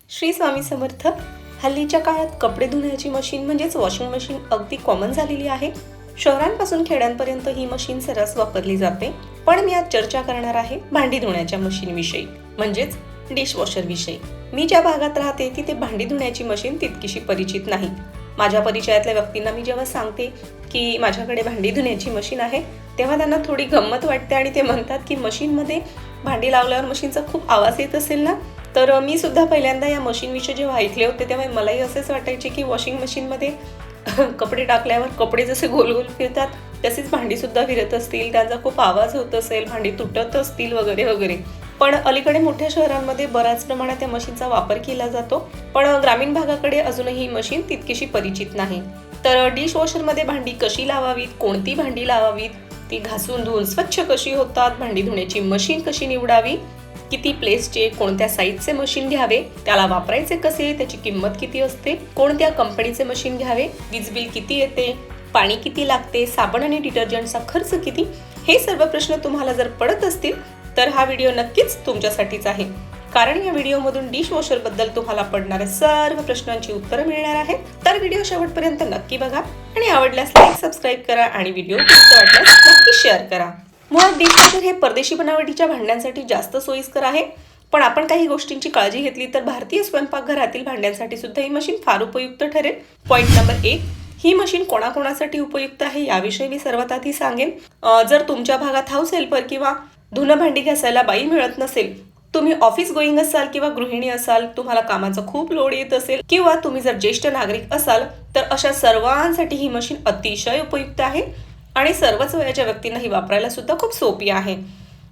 श्री स्वामी समर्थ. हल्लीच्या काळात कपडे धुण्याची मशीन म्हणजेच वॉशिंग मशीन अगदी कॉमन झालेली आहे. शहरांपासून खेड्यांपर्यंत ही मशीन सर्रास वापरली जाते. पण मी आज चर्चा करणार आहे भांडी धुण्याच्या मशीन विषयी, म्हणजेच डिशवॉशर विषयी. मी ज्या भागात राहते तिथे भांडी धुण्याची मशीन तितकीशी परिचित नाही. माझ्या परिचयातल्या व्यक्तींना मी जेव्हा सांगते की माझ्याकडे भांडी धुण्याची मशीन आहे, तेव्हा त्यांना थोडी गंमत वाटते आणि ते म्हणतात की मशीनमध्ये भांडी लावल्यावर मशीनचा खूप आवाज येत असेल ना. तर मी सुद्धा पहिल्यांदा या मशीनविषयी जेव्हा ऐकले होते तेव्हा मलाही असेच वाटायचे की वॉशिंग मशीनमध्ये कपडे टाकल्यावर कपडे जसे गोल गोल फिरतात तसेच भांडी सुद्धा फिरत असतील, त्यांचा खूप आवाज होत असेल, भांडी तुटत असतील वगैरे वगैरे. पण अलीकडे मोठ्या शहरांमध्ये बऱ्याच प्रमाणात या मशीनचा वापर केला जातो. पण ग्रामीण भागाकडे अजूनही ही मशीन तितकीशी परिचित नाही. तर डिशवॉशरमध्ये भांडी कशी लावावीत, कोणती भांडी लावावीत, ती घासून धुवून स्वच्छ कशी होतात, भांडी धुण्याची मशीन कशी निवडावी, किती प्लेसचे, कोणत्या साईजचे मशीन घ्यावे, त्याला वापरायचे कसे, त्याची किंमत किती असते, कोणत्या कंपनीचे मशीन घ्यावे, वीज बिल किती येते, पाणी किती लागते, साबण आणि डिटर्जंटचा खर्च किती, हे सर्व प्रश्न तुम्हाला जर पडत असतील तर हा व्हिडिओ नक्कीच तुमच्यासाठीच आहे. कारण या व्हिडिओमधून डिशवॉशर बद्दल तुम्हाला पडणाऱ्या सर्व प्रश्नांची उत्तरं मिळणार आहेत. तर व्हिडिओ शेवटपर्यंत नक्की बघा आणि आवडल्यास लाईक, सबस्क्राईब करा आणि व्हिडिओ उपयुक्त वाटल्यास नक्की शेअर करा. मुळात डिशवॉशर हे परदेशी बनावटीच्या भांड्यांसाठी जास्त सोयीस्कर आहे. पण आपण काही गोष्टींची काळजी घेतली तर भारतीय स्वयंपाकघरातील भांड्यांसाठी सुद्धा ही मशीन फार उपयुक्त ठरेल. पॉईंट नंबर 1, ही मशीन कोणाकोणासाठी उपयुक्त आहे याविषयी मी सर्वात आधी सांगेन. जर तुमच्या भागात हाऊस हेल्पर किंवा धुणं भांडी घासायला बाई मिळत नसेल, तुम्ही ऑफिस गोईंग असाल किंवा गृहिणी असाल, तुम्हाला कामाचा खूप लोड येत असेल किंवा तुम्ही जर ज्येष्ठ नागरिक असाल, तर अशा सर्वांसाठी ही मशीन अतिशय उपयुक्त आहे आणि सर्वच वयाच्या व्यक्तींना ही वापरायला सुद्धा खूप सोपी आहे.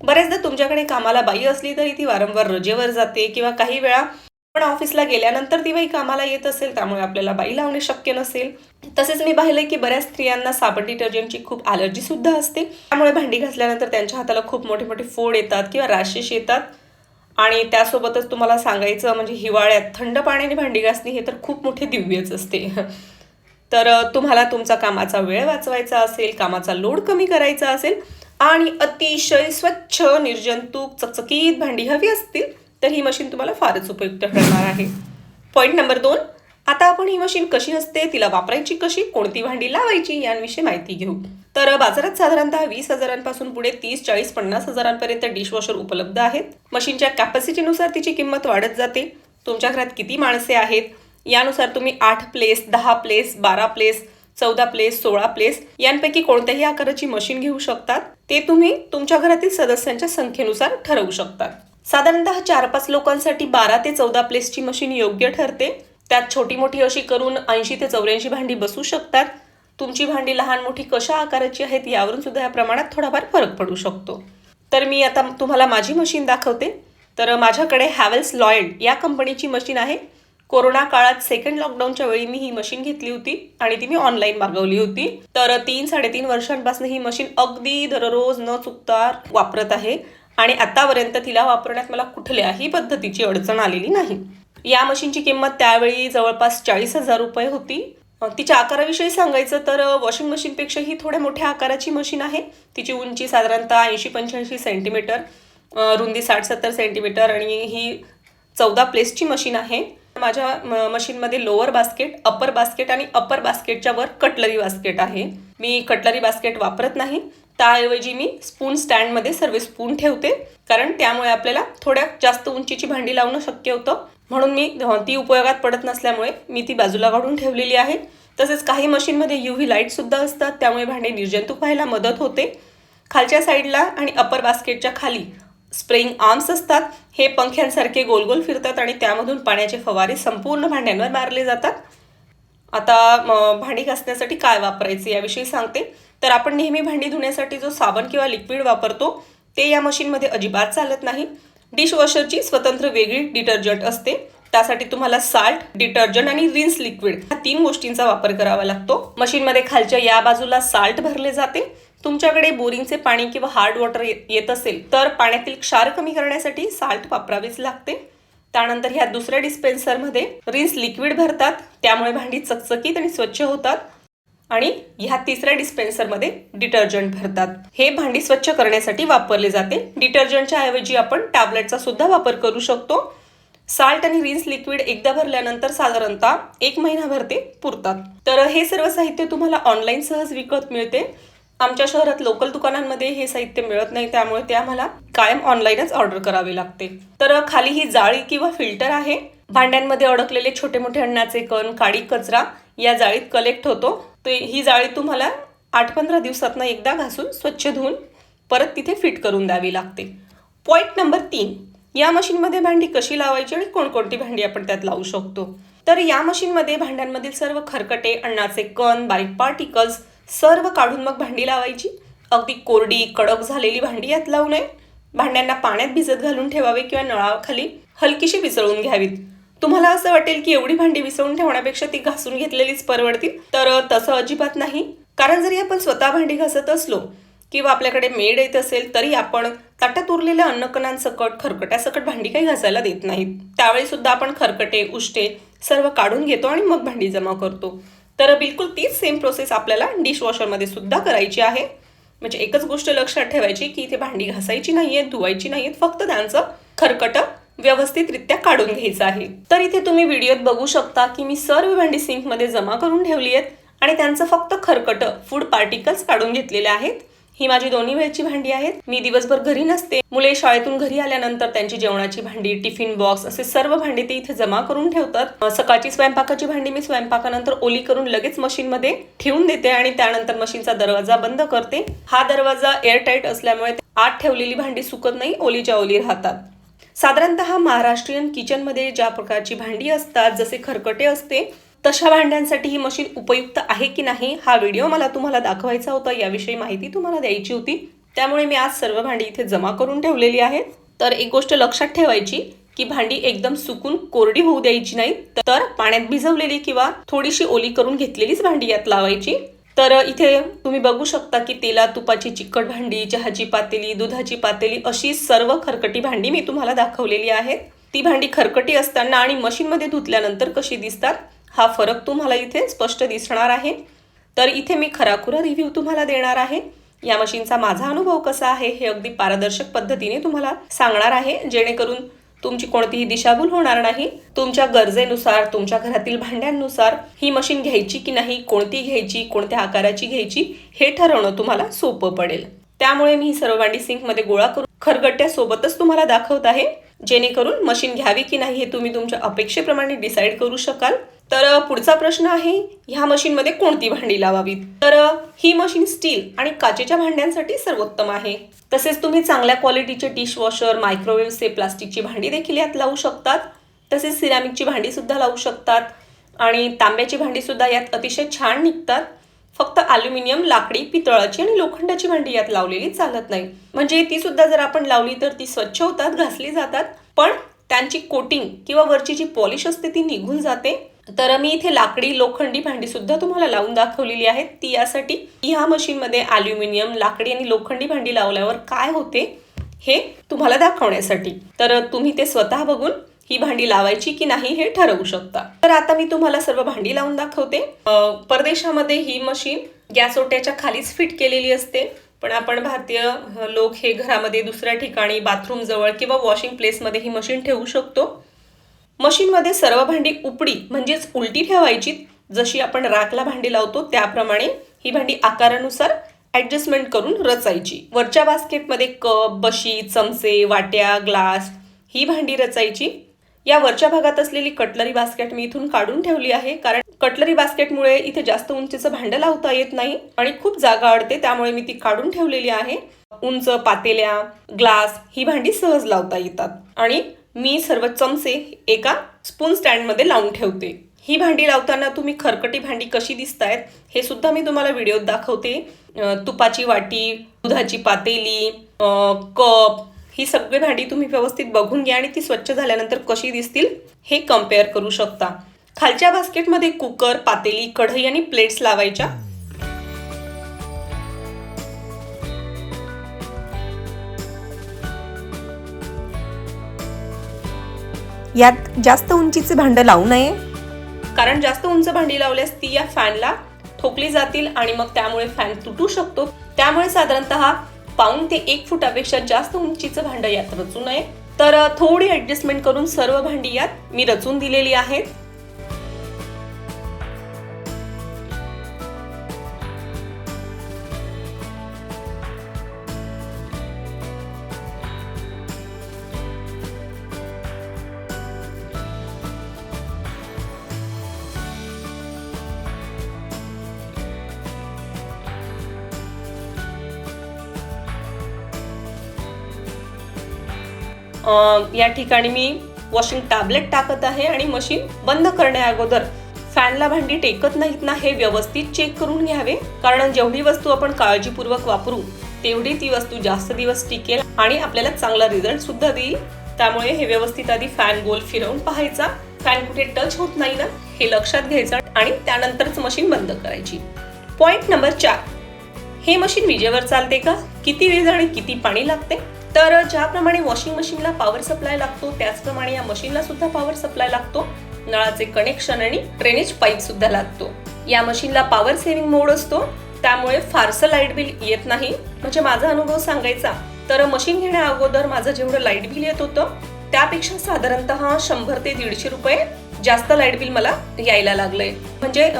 बरेचदा तुमच्याकडे कामाला बाई असली तरी ती वारंवार रजेवर जाते किंवा काही वेळा पण ऑफिसला गेल्यानंतर ती बाई कामाला येत असेल, त्यामुळे आपल्याला बाई लावणे शक्य नसेल. तसेच मी पाहिलंय की बऱ्याच स्त्रियांना साबण डिटर्जंटची खूप ॲलर्जी सुद्धा असते. त्यामुळे भांडी घासल्यानंतर त्यांच्या हाताला खूप मोठे मोठे फोड येतात किंवा रॅशेस येतात. आणि त्यासोबतच तुम्हाला सांगायचं म्हणजे हिवाळ्यात थंड पाण्याने भांडी घासणे हे तर खूप मोठे दिव्यच असते. तर तुम्हाला तुमचा कामाचा वेळ वाचवायचा असेल, कामाचा लोड कमी करायचा असेल आणि अतिशय स्वच्छ, निर्जंतुक, चकचकीत भांडी हवी असतील तर ही मशीन तुम्हाला फारच उपयुक्त ठरणार आहे. पॉईंट नंबर 2, आता आपण ही मशीन कशी असते, तिला वापरायची कशी, कोणती भांडी लावायची यांविषयी माहिती घेऊ. तर बाजारात साधारणतः 20,000पासून पुढे 30, 40, 50,000पर्यंत डिशवॉशर उपलब्ध आहेत. मशीनच्या कॅपॅसिटीनुसार तिची किंमत वाढत जाते. तुमच्या घरात किती माणसे आहेत यानुसार तुम्ही 8 place, 10 place, 12 place, 14 place, 16 place यांपैकी कोणत्याही आकाराची मशीन घेऊ शकतात. ते तुम्ही तुमच्या घरातील सदस्यांच्या संख्येनुसार ठरवू शकतात. साधारणतः 4-5 लोकांसाठी 12 ते 14 प्लेसची मशीन योग्य ठरते. त्यात छोटी मोठी अशी करून 80 ते 84 भांडी बसू शकतात. तुमची भांडी लहान मोठी कशा आकाराची आहेत यावरून सुद्धा या प्रमाणात थोडाफार फरक पडू शकतो. तर मी आता तुम्हाला माझी मशीन दाखवते. तर माझ्याकडे हॅवेल्स लॉयड या कंपनीची मशीन आहे. कोरोना काळात सेकंड लॉकडाऊनच्या वेळी मी ही मशीन घेतली होती आणि ती मी ऑनलाईन मागवली होती. तर 3-3.5 वर्षांपासून ही मशीन अगदी दररोज न चुकता वापरत आहे आणि आतापर्यंत तिला वापरण्यात मला कुठल्याही पद्धतीची अडचण आलेली नाही. या मशीनची किंमत त्यावेळी जवळपास 40,000 रुपये होती. तिच्या आकाराविषयी सांगायचं तर वॉशिंग मशीनपेक्षाही थोड्या मोठ्या आकाराची मशीन आहे. तिची उंची साधारणतः 80-85 सेंटीमीटर, रुंदी 60-70 सेंटीमीटर आणि ही 14 प्लेसची मशीन आहे. माझ्या मशीनमध्ये लोअर बास्केट, अप्पर बास्केट आणि अप्पर बास्केटच्या वर कटलरी बास्केट आहे. मी कटलरी बास्केट वापरत नाही. त्याऐवजी मी स्पून स्टँडमध्ये सर्व स्पून ठेवते, कारण त्यामुळे आपल्याला थोड्या जास्त उंचीची भांडी लावणं शक्य होतं. म्हणून मी ती उपयोगात पडत नसल्यामुळे मी ती बाजूला काढून ठेवलेली आहे. तसेच काही मशीनमध्ये UV लाईटसुद्धा असतात, त्यामुळे भांडे निर्जंतुक व्हायला मदत होते. खालच्या साईडला आणि अप्पर बास्केटच्या खाली स्प्रेइंग आर्म्स असतात. हे पंख्यांसारखे गोल गोल फिरतात आणि त्यामधून पाण्याचे फवारे संपूर्ण भांड्यांवर मारले जातात. आता भांडी घासण्यासाठी काय वापरायचे याविषयी सांगते. तर आपण नेहमी भांडी धुण्यासाठी जो साबण किंवा लिक्विड वापरतो ते या मशीनमध्ये अजिबात चालत नाही. डिशवॉशरची स्वतंत्र वेगळी डिटर्जंट असते. त्यासाठी तुम्हाला साल्ट, डिटर्जंट आणि रिन्स लिक्विड ह्या 3 गोष्टींचा वापर करावा लागतो. मशीनमध्ये खालच्या या बाजूला साल्ट भरले जाते. तुमच्याकडे बोरिंगचे पाणी किंवा हार्ड वॉटर येत असेल तर पाण्यातील क्षार कमी करण्यासाठी साल्ट वापरावेच लागते. त्यानंतर ह्या दुसऱ्या डिस्पेन्सरमध्ये रिन्स लिक्विड भरतात, त्यामुळे भांडी चकचकीत आणि स्वच्छ होतात. आणि ह्या तिसऱ्या डिस्पेन्सरमध्ये डिटर्जंट भरतात. हे भांडी स्वच्छ करण्यासाठी वापरले जाते. डिटर्जंटच्या ऐवजी आपण टॅबलेटचा सुद्धा वापर करू शकतो. साल्ट आणि रिन्स लिक्विड एकदा भरल्यानंतर साधारणतः 1 महिनाभर ते पुरतात. तर हे सर्व साहित्य तुम्हाला ऑनलाईन सहज विकत मिळते. आमच्या शहरात लोकल दुकानांमध्ये हे साहित्य मिळत नाही, त्यामुळे ते आम्हाला कायम ऑनलाईनच ऑर्डर करावे लागते. तर खाली ही जाळी किंवा फिल्टर आहे. भांड्यांमध्ये अडकलेले छोटे मोठे अन्नाचे कण, काडी कचरा या जाळीत कलेक्ट होतो. तर ही जाळी तुम्हाला 8-15 दिवसातनं एकदा घासून स्वच्छ धुवून परत तिथे फिट करून द्यावी लागते. पॉईंट नंबर 3, या मशीनमध्ये भांडी कशी लावायची आणि कोणकोणती भांडी आपण त्यात लावू शकतो. तर या मशीनमध्ये भांड्यांमधील सर्व खरकटे, अन्नाचे कण, बारीक पार्टिकल्स सर्व काढून मग भांडी लावायची. अगदी कोरडी कडक झालेली भांडी यात लावू नये. भांड्यांना पाण्यात भिजत घालून ठेवावे किंवा नळाखाली हलकीशी विसळून घ्यावीत. तुम्हाला असं वाटेल की एवढी भांडी विसळून ठेवण्यापेक्षा ती घासून घेतलेलीच परवडतील, तर तसं अजिबात नाही. कारण जरी आपण स्वतः भांडी घासत असलो किंवा आपल्याकडे मेड येत असेल तरी आपण ताटात उरलेल्या अन्नकणांसकट, खरकट्यासकट भांडी काही घासायला देत नाहीत. त्यावेळी सुद्धा आपण खरकटे, उष्टे सर्व काढून घेतो आणि मग भांडी जमा करतो. तर बिलकुल तीच सेम प्रोसेस आपल्याला डिशवॉशरमध्ये सुद्धा करायची आहे. म्हणजे एकच गोष्ट लक्षात ठेवायची की इथे भांडी घासायची नाहीये, धुवायची नाहीयेत, फक्त त्यांचं खरकट व्यवस्थितरित्या काढून घ्यायचं आहे. तर इथे तुम्ही व्हिडिओत बघू शकता की मी सर्व भांडी सिंकमध्ये जमा करून ठेवली आहेत आणि त्यांचं फक्त खरकट, फूड पार्टिकल्स काढून घेतलेले आहेत. ही माझी 2 वेळची भांडी आहेत. मी दिवसभर घरी नसते. मुले शाळेतून घरी आल्यानंतर त्यांची जेवणाची भांडी, टिफिन बॉक्स असे सर्व भांडी ते इथे जमा करून ठेवतात. सकाळची स्वयंपाकाची भांडी मी स्वयंपाकानंतर ओली करून लगेच मशीनमध्ये ठेवून देते आणि त्यानंतर मशीनचा दरवाजा बंद करते. हा दरवाजा एअरटाईट असल्यामुळे आत ठेवलेली भांडी सुकत नाही, ओलीच्या ओली राहतात. साधारणतः महाराष्ट्रीयन किचनमध्ये ज्या प्रकारची भांडी असतात, जसे खरकटे असते, तशा भांड्यांसाठी ही मशीन उपयुक्त आहे की नाही हा व्हिडिओ मला तुम्हाला दाखवायचा होता. याविषयी माहिती तुम्हाला द्यायची होती, त्यामुळे मी आज सर्व भांडी इथे जमा करून ठेवलेली आहेत. तर एक गोष्ट लक्षात ठेवायची की भांडी एकदम सुकून कोरडी होऊ द्यायची नाही, तर पाण्यात भिजवलेली किंवा थोडीशी ओली करून घेतलेलीच भांडी यात लावायची. तर इथे तुम्ही बघू शकता की तेला तुपाची चिकट भांडी, चहाची पातेली, दुधाची पातेली अशी सर्व खरकटी भांडी मी तुम्हाला दाखवलेली आहेत. ती भांडी खरकटी असताना आणि मशीनमध्ये धुतल्यानंतर कशी दिसतात हा फरक तुम्हाला इथे स्पष्ट दिसणार आहे. तर इथे मी खराखुरा रिव्ह्यू तुम्हाला देणार आहे. या मशीनचा माझा अनुभव कसा आहे हे अगदी पारदर्शक पद्धतीने तुम्हाला सांगणार आहे, जेणेकरून तुमची कोणतीही दिशाभूल होणार नाही. तुमच्या गरजेनुसार, तुमच्या घरातील भांड्यांनुसार ही मशीन घ्यायची की नाही, कोणती घ्यायची, कोणत्या आकाराची घ्यायची हे ठरवणं तुम्हाला सोपं पडेल. त्यामुळे मी ही सर्व भांडी सिंकमध्ये गोळा करून खरकट्यासोबतच तुम्हाला दाखवत आहे, जेणेकरून मशीन घ्यावी की नाही हे तुम्ही तुमच्या अपेक्षेप्रमाणे डिसाईड करू शकाल. तर पुढचा प्रश्न आहे, ह्या मशीनमध्ये कोणती भांडी लावावीत. तर ही मशीन स्टील आणि काचेच्या भांड्यांसाठी सर्वोत्तम आहे. तसेच तुम्ही चांगल्या क्वालिटीचे डिशवॉशर, मायक्रोवेव्हचे प्लास्टिकची भांडी देखील यात लावू शकतात. तसेच सिरामिकची भांडी सुद्धा लावू शकतात आणि तांब्याची भांडी सुद्धा यात अतिशय छान निघतात. फक्त ॲल्युमिनियम, लाकडी, पितळाची आणि लोखंडाची भांडी यात लावलेली चालत नाही. म्हणजे ती सुद्धा जर आपण लावली तर ती स्वच्छ होतात, घासली जातात, पण त्यांची कोटिंग किंवा वरची जी पॉलिश असते ती निघून जाते. तर मी इथे लाकडी, लोखंडी भांडी सुद्धा तुम्हाला लावून दाखवलेली आहेत. ती यासाठी ह्या मशीनमध्ये ॲल्युमिनियम, लाकडी आणि लोखंडी भांडी लावल्यावर काय होते हे तुम्हाला दाखवण्यासाठी. तर तुम्ही ते स्वतः बघून ही भांडी लावायची की नाही हे ठरवू शकता. तर आता मी तुम्हाला सर्व भांडी लावून दाखवते. परदेशामध्ये ही मशीन गॅस ओट्याच्या खालीच फिट केलेली असते, पण आपण भारतीय लोक हे घरामध्ये दुसऱ्या ठिकाणी, बाथरूम जवळ किंवा वॉशिंग प्लेसमध्ये ही मशीन ठेवू शकतो. मशीनमध्ये सर्व भांडी उपडी म्हणजेच उलटी ठेवायची. जशी आपण रॅकला भांडी लावतो त्याप्रमाणे ही भांडी आकारानुसार ॲडजस्टमेंट करून रचायची. वरच्या बास्केटमध्ये कप, बशी, चमचे, वाट्या, ग्लास ही भांडी रचायची. या वरच्या भागात असलेली कटलरी बास्केट मी इथून काढून ठेवली आहे, कारण कटलरी बास्केटमुळे इथे जास्त उंचीचं भांडं लावता येत नाही आणि खूप जागा अडते, त्यामुळे मी ती काढून ठेवलेली आहे. उंच पातेल्या, ग्लास ही भांडी सहज लावता येतात. आणि मी सर्व चमचे एका स्पून स्टँडमध्ये लावून ठेवते. ही भांडी लावताना तुम्ही खरकटी भांडी कशी दिसतायत हे सुद्धा मी तुम्हाला व्हिडिओत दाखवते. तुपाची वाटी, दुधाची पातेली, कप ही सगळी भांडी तुम्ही व्यवस्थित बघून घ्या आणि ती स्वच्छ झाल्यानंतर कशी दिसतील हे कम्पेअर करू शकता. खालच्या बास्केटमध्ये कुकर, पातेली, कढई आणि प्लेट्स लावायच्या. यात जास्त उंचीचे भांडं लावू नये, कारण जास्त उंच भांडी लावल्यास ती या फॅनला ठोकली जातील आणि मग त्यामुळे फॅन तुटू शकतो. त्यामुळे साधारणतः 1.5 ते 1 फुटापेक्षा जास्त उंचीचं भांडं यात रचू नये. तर थोडी ऍडजस्टमेंट करून सर्व भांडी यात मी रचून दिलेली आहेत. या ठिकाणी मी वॉशिंग टॅबलेट टाकत आहे आणि मशीन बंद करण्या अगोदर फॅनला भांडी टेकत नाहीत ना हे व्यवस्थित चेक करून घ्यावे, कारण जेवढी वस्तू आपण काळजीपूर्वक वापरू तेवढी ती वस्तू जास्त दिवस टिकेल आणि आपल्याला चांगला रिझल्ट सुद्धा देईल. त्यामुळे हे व्यवस्थित आधी फॅन गोल फिरवून पाहायचा, फॅन कुठे टच होत नाही ना हे लक्षात घ्यायचं आणि त्यानंतरच मशीन बंद करायची. पॉइंट नंबर 4, हे मशीन विजेवर चालते का, किती वीज आणि किती पाणी लागते. तर ज्याप्रमाणे वॉशिंग मशीनला पॉवर सप्लाय लागतो त्याचप्रमाणे या मशीनला सुद्धा पॉवर सप्लाय लागतो. नळाचे कनेक्शन आणि ड्रेनेज पाईप सुद्धा लागतो. या मशीनला पॉवर सेव्हिंग मोड असतो, त्यामुळे फारसं लाईट बिल येत नाही. म्हणजे माझा अनुभव सांगायचा तर मशीन घेण्या अगोदर माझं जेवढं लाईट बिल येत होतं त्यापेक्षा साधारणतः 100 ते 150 रुपये जास्त लाईट बिल मला यायला लागलंय. म्हणजे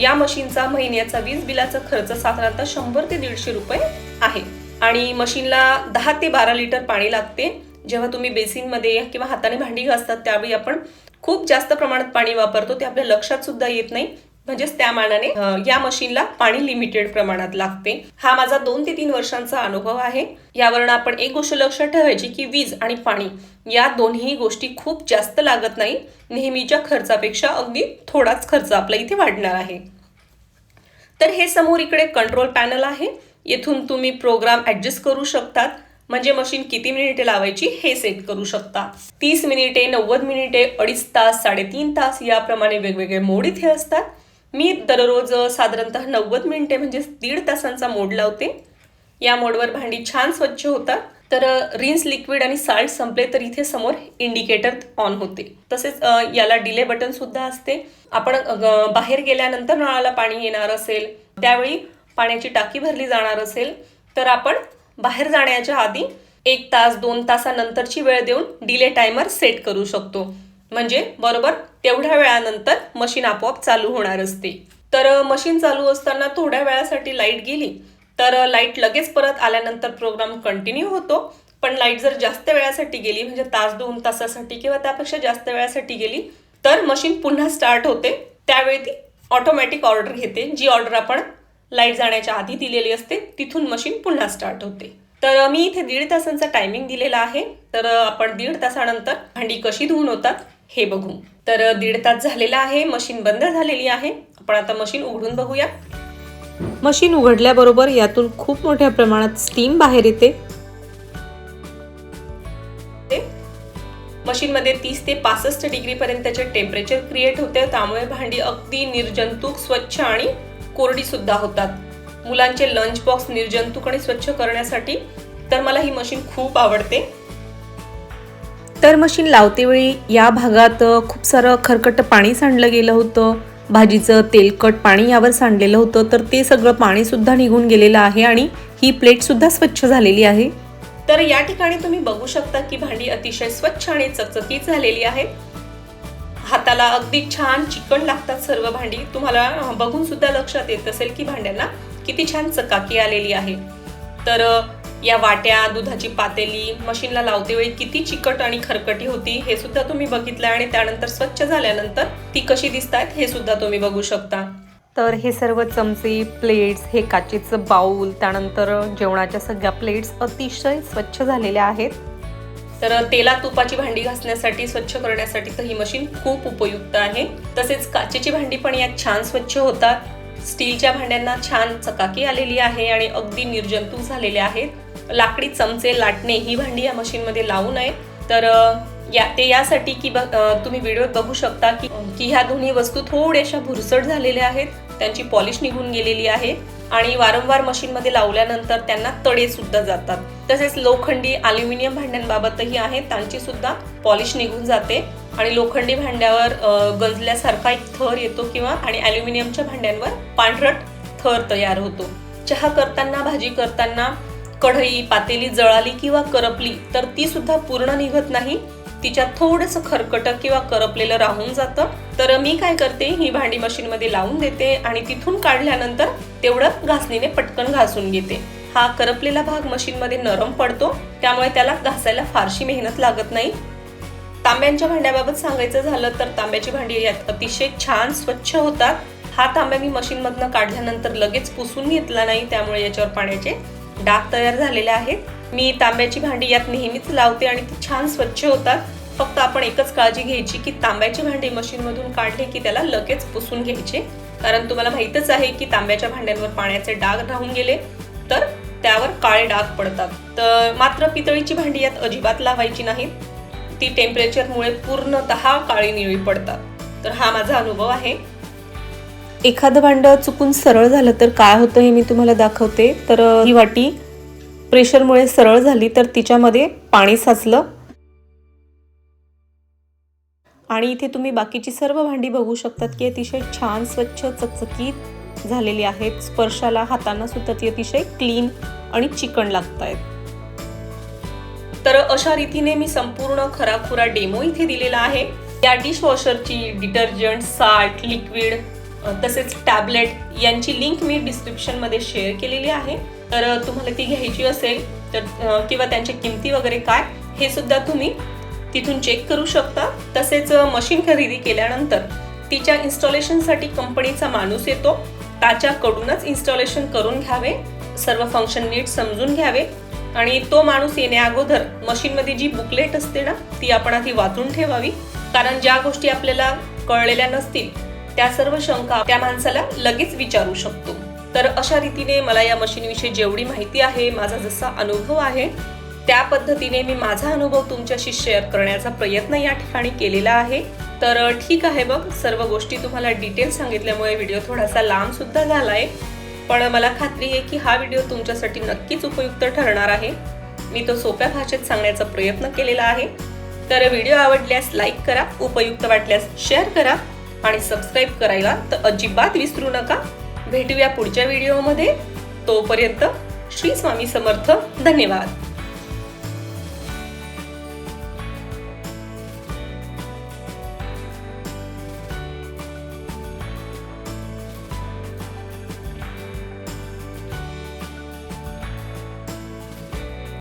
या मशीनचा महिन्याचा वीज बिलाचा खर्च साधारणतः 100 ते 150 रुपये आहे. आणि मशीनला 10 ते 12 लिटर पाणी लागते. जेव्हा तुम्ही बेसिनमध्ये किंवा हाताने भांडी घासतात त्यावेळी आपण खूप जास्त प्रमाणात पाणी वापरतो, ते आपल्या लक्षात सुद्धा येत नाही. म्हणजेच त्या मानाने या मशीनला पाणी लिमिटेड प्रमाणात लागते. हा माझा 2 ते 3 वर्षांचा अनुभव आहे. यावरून आपण एक गोष्ट लक्षात ठेवायची की वीज आणि पाणी या दोन्ही गोष्टी खूप जास्त लागत नाही. नेहमीच्या खर्चापेक्षा अगदी थोडाच खर्च आपला इथे वाढणार आहे. तर हे समोर इकडे कंट्रोल पॅनल आहे. येथून तुम्ही प्रोग्राम ऍडजस्ट करू शकतात. म्हणजे मशीन किती मिनिटे लावायची हे सेट करू शकता. 30 मिनिटे, 90 मिनिटे, 2.5 तास, 3.5 तास याप्रमाणे वेगवेगळे मोड इथे असतात. मी दररोज साधारणतः 90 मिनिटे म्हणजे 1.5 तासांचा मोड लावते. या मोडवर भांडी छान स्वच्छ होतात. तर रिन्स लिक्विड आणि साल्ट संपले तर इथे समोर इंडिकेटर ऑन होते. तसेच याला डिले बटन सुद्धा असते. आपण बाहेर गेल्यानंतर नळाला पाणी येणार असेल, त्यावेळी पाण्याची टाकी भरली जाणार असेल तर आपण बाहेर जाण्याच्या आधी 1 तास 2 तासानंतरची वेळ देऊन डिले टायमर सेट करू शकतो. म्हणजे बरोबर तेवढ्या वेळानंतर मशीन आपोआप चालू होणार असते. तर मशीन चालू असताना थोड्या वेळासाठी लाईट गेली तर लाईट लगेच परत आल्यानंतर प्रोग्राम कंटिन्यू होतो. पण लाईट जर जास्त वेळासाठी गेली म्हणजे तास 2 तासासाठी किंवा त्यापेक्षा जास्त वेळासाठी गेली तर मशीन पुन्हा स्टार्ट होते. त्यावेळी ती ऑटोमॅटिक ऑर्डर घेते. जी ऑर्डर आपण लाईट जाण्याच्या आधी दिलेली असते तिथून मशीन पुन्हा स्टार्ट होते. तर मी इथे 1.5 तासांचा टायमिंग दिलेला आहे. तर आपण 1.5 तासानंतर भांडी कशी धुवून होतात हे बघू. तर 1.5 तास झालेला आहे, मशीन बंद झालेली आहे. आपण आता मशीन उघडून बघूया. मशीन उघडल्याबरोबर यातून खूप मोठ्या प्रमाणात स्टीम बाहेर येते. मशीनमध्ये 30 ते 65 डिग्री पर्यंतचे टेम्परेचर क्रिएट होते. त्यामुळे भांडी अगदी निर्जंतुक, स्वच्छ आणि कोरडी सुद्धा होतात. मुलांचे लंच बॉक्स निर्जंतुक आणि स्वच्छ करण्यासाठी तर मला ही मशीन खूप आवडते. तर मशीन लावते वेळी या भागात खूप सारं खरकट पाणी सांडलं गेलं होतं. भाजीचं तेलकट पाणी यावर सांडलेलं होतं. तर ते सगळं पाणी सुद्धा निघून गेलेलं आहे आणि ही प्लेट सुद्धा स्वच्छ झालेली आहे. तर या ठिकाणी तुम्ही बघू शकता की भांडी अतिशय स्वच्छ आणि चकचकीत झालेली आहे. हाताला अगदी छान चिकन लागतात सर्व भांडी. तुम्हाला बघून सुद्धा लक्षात येत असेल की भांड्यांना किती छान चकाकी आलेली आहे. तर या वाट्या, दुधाची पातेली मशीनला लावते वेळी किती चिकट आणि खरकटी होती हे सुद्धा तुम्ही बघितलं आणि त्यानंतर स्वच्छ झाल्यानंतर ती कशी दिसतात हे सुद्धा तुम्ही बघू शकता. तर हे सर्व चमचे, प्लेट्स, हे काचेचं बाउल, त्यानंतर जेवणाच्या सगळ्या प्लेट्स अतिशय स्वच्छ झालेल्या आहेत. तर तेला तुपाची भांडी घासण्यासाठी, स्वच्छ करण्यासाठी तर ही मशीन खूप उपयुक्त आहे. तसेच काचेची भांडी पण यात छान स्वच्छ होतात. स्टीलच्या भांड्यांना छान चकाकी आलेली आहे आणि अगदी निर्जंतुक झालेले आहेत. लाकडी चमचे, लाटणे ही भांडी या मशीनमध्ये लावू नये. तर यासाठी की तुम्ही व्हिडिओत बघू शकता की ह्या दोन्ही वस्तू थोड्याशा भुरसट झालेल्या आहेत. त्यांची पॉलिश निघून गेलेली आहे आणि वारंवार मशीनमध्ये लावल्यानंतर त्यांना तडे सुद्धा जातात. तसेच लोखंडी, ॲल्युमिनियम भांड्यांबाबतही आहे, त्यांची सुद्धा पॉलिश निघून जाते आणि लोखंडी भांड्यावर गंजल्यासारखा एक थर येतो किंवा आणि ॲल्युमिनियमच्या भांड्यांवर पांढरट थर तयार होतो. चहा करताना, भाजी करताना कढई पातेली जळाली किंवा करपली तर ती सुद्धा पूर्ण निघत नाही, तिच्यात थोडंसं खरकट किंवा करपलेलं राहून जातं. तर मी काय करते, ही भांडी मशीन मध्ये लावून देते आणि तिथून काढल्यानंतर तेवढं घासणीने पटकन घासून घेते. हा करपलेला भाग मशीन मध्ये नरम पडतो, त्यामुळे त्याला घासायला फारशी मेहनत लागत नाही. तांब्यांच्या भांड्याबाबत सांगायचं झालं तर तांब्याची भांडी यात अतिशय छान स्वच्छ होतात. हा तांब्या मी मशीन मधनं काढल्यानंतर लगेच पुसून घेतला नाही, त्यामुळे याच्यावर पाण्याचे डाग तयार झालेले आहेत. मी तांब्याची भांडी यात नेहमीच लावते आणि ती छान स्वच्छ होतात. फक्त आपण एकच काळजी घ्यायची की तांब्याची भांडी मशीन मधून काढले की त्याला लगेच पुसून घ्यायचे, कारण तुम्हाला माहितच आहे की तांब्याच्या भांड्यांवर पाण्याचे डाग राहून गेले तर त्यावर काळे डाग पडतात. तर मात्र पितळीची भांडी यात अजिबात लावायची नाहीत, ती टेम्परेचरमुळे पूर्णतः काळी निळी पडतात. तर हा माझा अनुभव आहे. एखादं भांडं चुकून सरळ झालं तर काय होतं हे मी तुम्हाला दाखवते. तर ही वाटी प्रेशरमुळे सरळ झाली तर तिच्यामध्ये पाणी साचलं आणि इथे तुम्ही बाकीची सर्व भांडी बघू शकतात की अतिशय छान स्वच्छ चकचकीत झालेली आहेत. स्पर्शाला हातांना सुद्धा ती अतिशय क्लीन आणि चिकन लागतायत. तर अशा रीतीने मी संपूर्ण खराखुरा डेमो इथे दिलेला आहे. या डिशवॉशरची डिटर्जंट, साल्ट, लिक्विड तसेच टॅबलेट यांची लिंक मी डिस्क्रिप्शन मध्ये शेअर केलेली आहे. तर तुम्हाला ती घ्यायची असेल तर किंवा त्यांच्या किमती वगैरे काय हे सुद्धा तुम्ही तिथून चेक करू शकता. तसेच मशीन खरेदी केल्यानंतर तिच्या इन्स्टॉलेशनसाठी कंपनीचा माणूस येतो, त्याच्याकडूनच इन्स्टॉलेशन करून घ्यावे, सर्व फंक्शन नीट समजून घ्यावे आणि तो माणूस येण्याअगोदर मशीनमध्ये जी बुकलेट असते ना ती आपण आधी वाचून ठेवावी, कारण ज्या गोष्टी आपल्याला कळलेल्या नसतील त्या सर्व शंका त्या माणसाला लगेच विचारू शकतो. तर अशा रीतीने मला या मशीनविषयी जेवढी माहिती आहे, माझा जसा अनुभव आहे त्या पद्धतीने मी माझा अनुभव तुमच्याशी शेअर करण्याचा प्रयत्न या ठिकाणी केलेला आहे. तर ठीक आहे, बघ सर्व गोष्टी तुम्हाला डिटेल सांगितल्यामुळे व्हिडिओ थोडासा लांब सुद्धा झालाय, पण मला खात्री आहे की हा व्हिडिओ तुमच्यासाठी नक्कीच उपयुक्त ठरणार आहे. मी तो सोप्या भाषेत सांगण्याचा प्रयत्न केलेला आहे. तर व्हिडिओ आवडल्यास लाईक करा, उपयुक्त वाटल्यास शेअर करा आणि सबस्क्राईब करायला तर अजिबात विसरू नका. भेटूया पुढच्या व्हिडिओमध्ये. तोपर्यंत श्री स्वामी समर्थ. धन्यवाद.